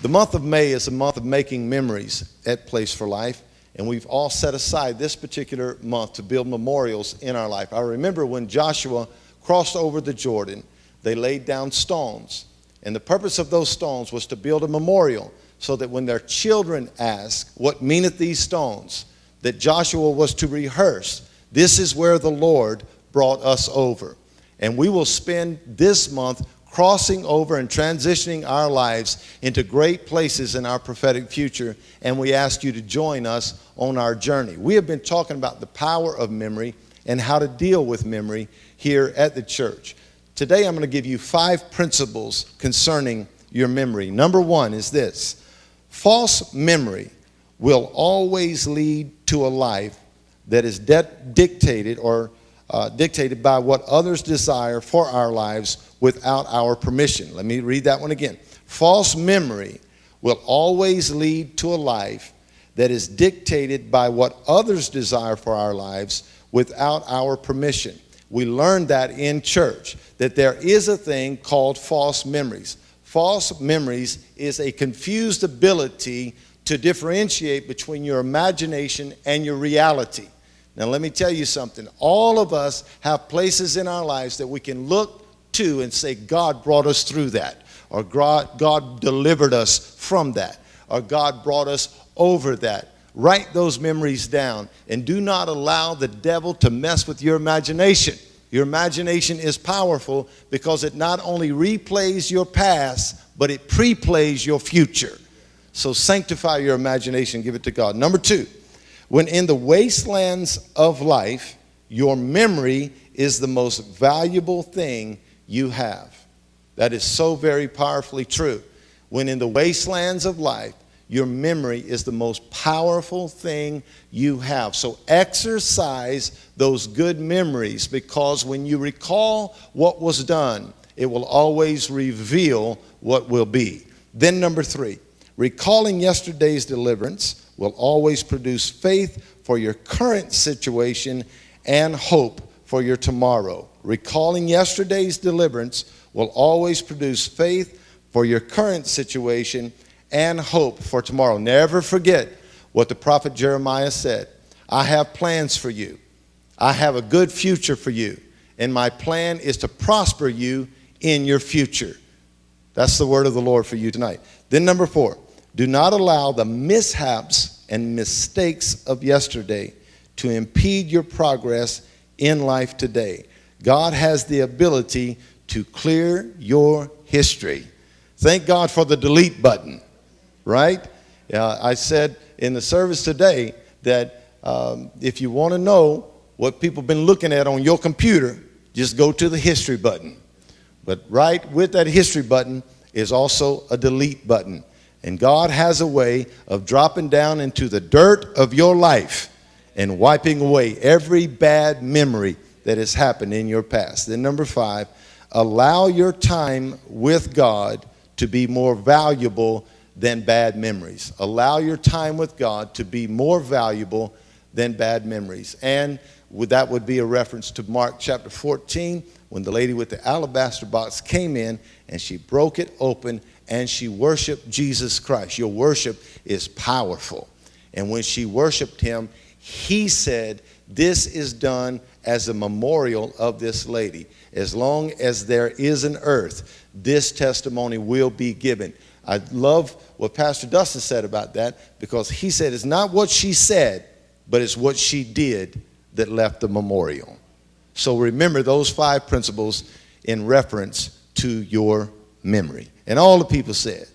The month of May is a month of making memories at Place for Life, and we've all set aside this particular month to build memorials in our life. I remember when Joshua crossed over the Jordan, they laid down stones, and the purpose of those stones was to build a memorial so that when their children ask, "What meaneth these stones?" that Joshua was to rehearse, "This is where the Lord brought us over." And we will spend this month crossing over and transitioning our lives into great places in our prophetic future, and we ask you to join us on our journey. We have been talking about the power of memory and how to deal with memory here at the church. Today I'm going to give you 5 principles concerning your memory. Number 1 is this: false memory will always lead to a life that is dictated by what others desire for our lives without our permission. Let me read that one again. False memory will always lead to a life that is dictated by what others desire for our lives without our permission. We learned that in church, that there is a thing called false memories. False memories is a confused ability to differentiate between your imagination and your reality. Now, let me tell you something. All of us have places in our lives that we can look to and say, God brought us through that, or God delivered us from that, or God brought us over that. Write those memories down and do not allow the devil to mess with your imagination. Your imagination is powerful because it not only replays your past, but it pre-plays your future. So sanctify your imagination, give it to God. Number 2, when in the wastelands of life, your memory is the most valuable thing you have. That is so very powerfully true. When in the wastelands of life, your memory is the most powerful thing you have. So exercise those good memories, because when you recall what was done, it will always reveal what will be. Then number 3, recalling yesterday's deliverance will always produce faith for your current situation and hope for your tomorrow. Recalling yesterday's deliverance will always produce faith for your current situation and hope for tomorrow. Never forget what the prophet Jeremiah said. I have plans for you. I have a good future for you, and my plan is to prosper you in your future. That's the word of the Lord for you tonight. Then number 4, do not allow the mishaps and mistakes of yesterday to impede your progress in life today. God has the ability to clear your history. Thank God for the delete button, right? I said in the service today that if you want to know what people have been looking at on your computer, just go to the history button. But right with that history button is also a delete button. And God has a way of dropping down into the dirt of your life and wiping away every bad memory that has happened in your past. Then number 5, allow your time with God to be more valuable than bad memories. Allow your time with God to be more valuable than bad memories. And that would be a reference to Mark chapter 14, when the lady with the alabaster box came in and she broke it open and she worshiped Jesus Christ. Your worship is powerful. And when she worshiped him, he said, this is done as a memorial of this lady. As long as there is an earth, this testimony will be given. I love what Pastor Dustin said about that, because he said it's not what she said, but it's what she did that left the memorial. So remember those 5 principles in reference to your memory. And all the people said,